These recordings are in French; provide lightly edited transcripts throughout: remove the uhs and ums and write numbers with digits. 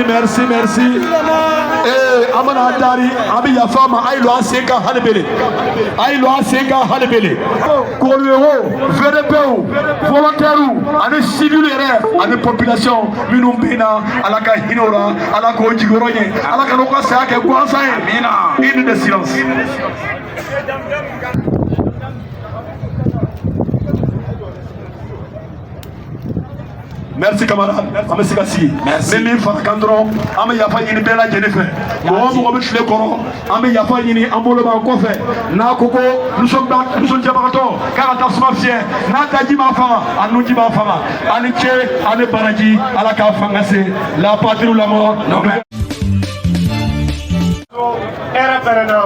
merci. Amana Dari, Abi Yafama, Aïlo Aseka Halebele. Aïlo Aseka Halebele. Kolero, Vedepeu, volontaire, ane civil ane population, Minumbina, Alaka Hinora, Alaka Ojigoroye, Alaka Lokasa, Kwansae, in the silence. Merci camarade, merci Kassi. Merci. Même Fakandro, Ame Yafa Yini Bella Jennifer. Moi, je suis le Coran. Ame Yafa Yini Amboloma Kofe. Na Koko, nous sommes Jabarato, Karata Smafien, Nata Jimafara, Anouji Bafara, Aniche, Ane Baraji, Alaka Fangase, la patrie ou la mort. Era perena.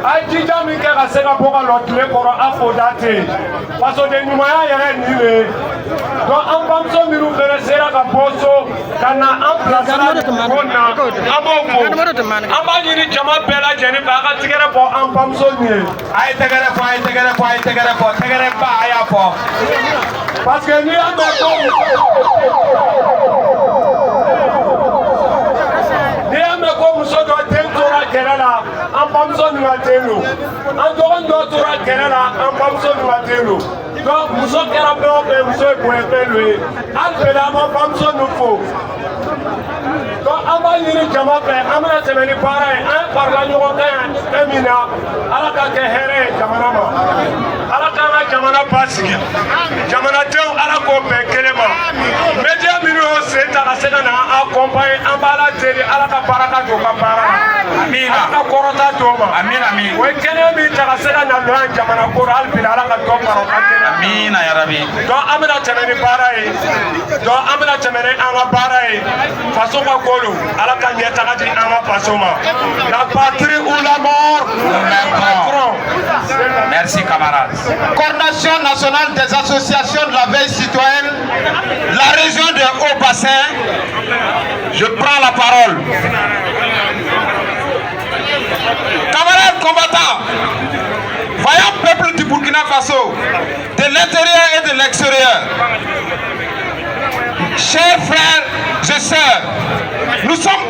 Ajija mi kera sega boga lotle koro afodate. Paso de numaya yere niwe. Do ambamso miru kere sera ka boso kana amplasa kona amoko. Amba yiri jama bela jeni baka tigere bo ambamso niwe. Ay tegere po aya po. Parce que ni ameko. Musodo tentora kerala ambamso nuatelo andondo tora kerala ambamso nuatelo donc muso kera be muso poepelwe alpela ambamso nufo donc amba yiri jama pe amana semeni para un par la nyoka emina alaka ke here jamana ma alaka na jamana pasiki jamana tew alako pe kelema media minu seta asena na accompagner ambala teli alaka baraka do kapara amina alaka korota doma amina we kene mi takasena na loan jamana koral bilala ka do paro amina ya rabbi do amina temeni barai do amina temeni anga barai façon ka golu alaka nyeta kati anga pasoma la patrie ou la mort. Merci camarades. Coordination nationale des associations de la veille citoyenne, la région de Haut-Bassin, je prends la parole. Camarades combattants, voyons peuple du Burkina Faso, de l'intérieur et de l'extérieur, chers frères et sœurs, nous sommes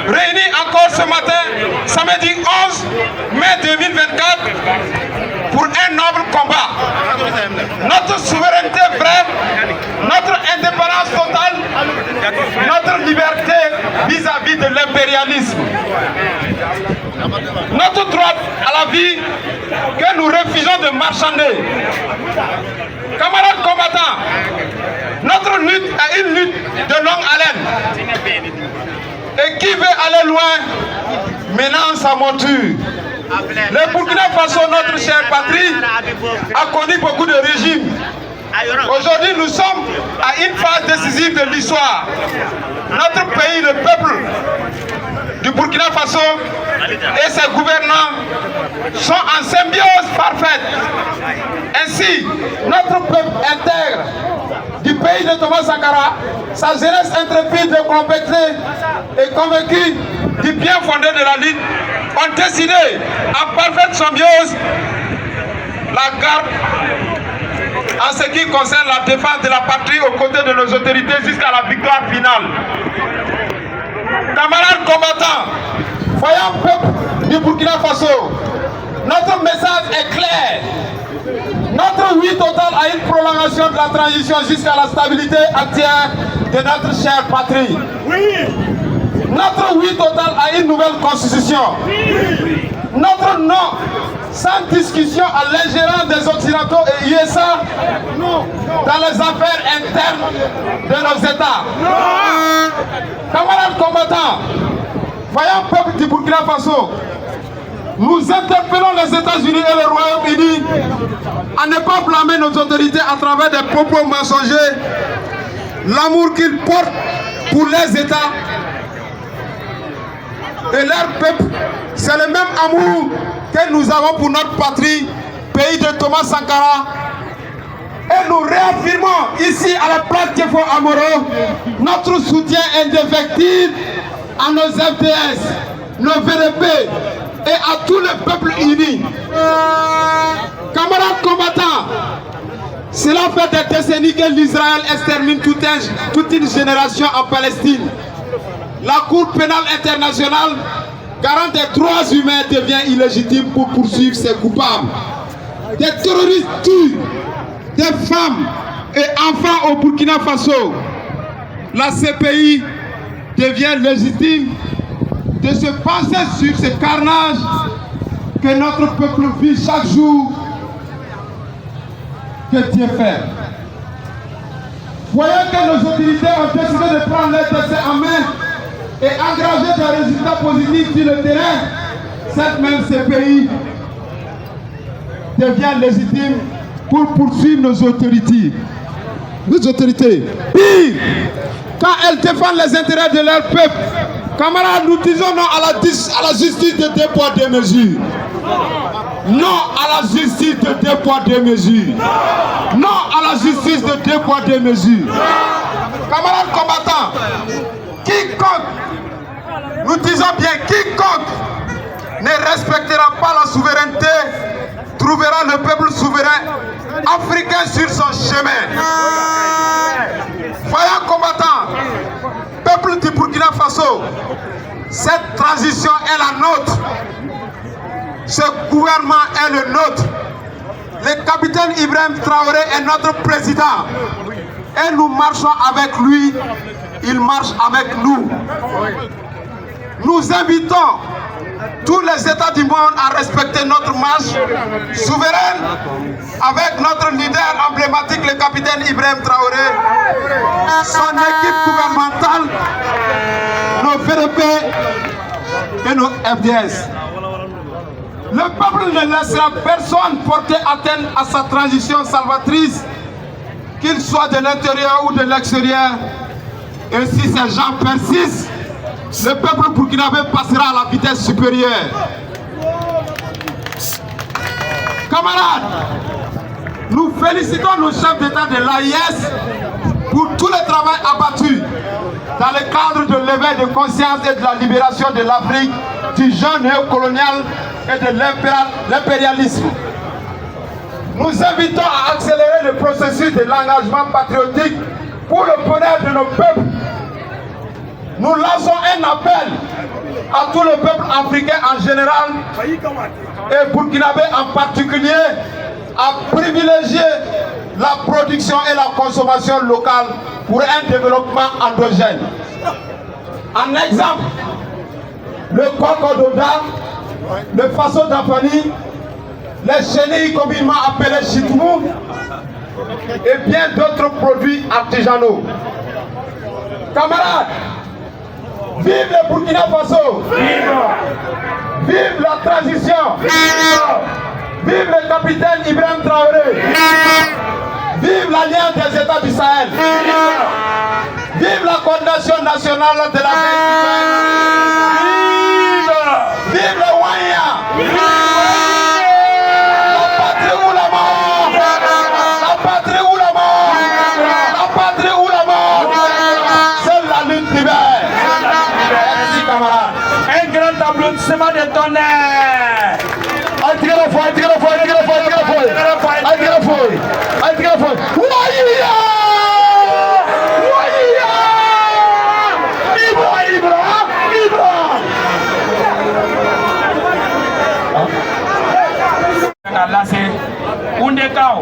réunis encore ce matin, samedi 11 mai 2024, pour un noble combat. Notre souveraineté vraie, notre indépendance totale, notre liberté vis-à-vis de l'impérialisme. Notre droit à la vie que nous refusons de marchander. Camarades combattants, notre lutte est une lutte de longue haleine. Et qui veut aller loin, maintenant sa monture. Le Burkina Faso, notre chère patrie, a connu beaucoup de régimes. Aujourd'hui, nous sommes à une phase décisive de l'histoire. Notre pays, le peuple du Burkina Faso et ses gouvernants sont en symbiose parfaite. Ainsi, notre peuple intègre du pays de Thomas Sankara, sa jeunesse intrépide, compétente et convaincue du bien fondé de la lutte, ont décidé en parfaite symbiose la garde en ce qui concerne la défense de la patrie aux côtés de nos autorités jusqu'à la victoire finale. Camarades combattants, voyons peuple du Burkina Faso, notre message est clair. Notre oui total à une prolongation de la transition jusqu'à la stabilité actuelle de notre chère patrie. Oui. Notre oui total à une nouvelle constitution. Oui. Notre non sans discussion à l'ingérence des Occidentaux et USA dans les affaires internes de nos États. Camarades combattants, voyons peuple du Burkina Faso, nous interpellons les États-Unis et le Royaume-Uni à ne pas blâmer nos autorités à travers des propos mensongers. L'amour qu'ils portent pour les États et leur peuple, c'est le même amour que nous avons pour notre patrie, pays de Thomas Sankara. Et nous réaffirmons ici à la place Tiefo Amoro notre soutien indéfectible à nos FDS, nos VDP et à tout le peuple uni. Camarades combattants, cela fait des décennies que l'Israël extermine toute une génération en Palestine. la Cour pénale internationale, garant des droits humains, devient illégitime pour poursuivre ses coupables. Des terroristes tuent des femmes et enfants au Burkina Faso. La CPI devient légitime de se pencher sur ce carnage que notre peuple vit chaque jour. Que Dieu fait. Voyant que nos autorités ont décidé de prendre leur destin en main et engager des résultats positifs sur le terrain, cette même CPI devient légitime pour poursuivre nos autorités. Pire, quand elles défendent les intérêts de leur peuple, camarades, nous disons non à la justice de 2 poids 2 mesures. Non à la justice de 2 poids 2 mesures. Non à la justice de 2 poids 2 mesures. Camarades combattants, quiconque, nous disons bien quiconque ne respectera pas la souveraineté trouvera le peuple souverain africain sur son chemin. Voyons combattants, peuple du Burkina Faso, cette transition est la nôtre. Ce gouvernement est le nôtre. Le capitaine Ibrahim Traoré est notre président. Et nous marchons avec lui, il marche avec nous. Nous invitons tous les États du monde à respecter notre marche souveraine avec notre leader emblématique, le capitaine Ibrahim Traoré, son équipe gouvernementale, nos VDP et nos FDS. Le peuple ne laissera personne porter atteinte à sa transition salvatrice, qu'il soit de l'intérieur ou de l'extérieur. Et si ces gens persistent, le peuple burkinabé passera à la vitesse supérieure. Camarades, nous félicitons nos chefs d'État de l'AIS pour tout le travail abattu dans le cadre de l'éveil de conscience et de la libération de l'Afrique du genre néocolonial et de l'impérialisme. Nous invitons à accélérer le processus de l'engagement patriotique pour le bonheur de nos peuples. Nous lançons un appel à tout le peuple africain en général et burkinabé en particulier à privilégier la production et la consommation locale pour un développement endogène. En exemple, le coco d'Oda, le faso d'Afani, les chenilles communément appelées chitoumou et bien d'autres produits artisanaux. Camarades, vive le Burkina Faso! Vive! Vive la transition! Vive! Vive le capitaine Ibrahim Traoré! Vive l'Alliance des États du Sahel! Vive la coordination nationale de la Vive! Vive le Wanya! La patrie ou la mort! La patrie ou la mort! La patrie ou la mort! C'est la lutte libère! Merci camarades! Un grand applaudissement de tonnerre! Là c'est Undekao.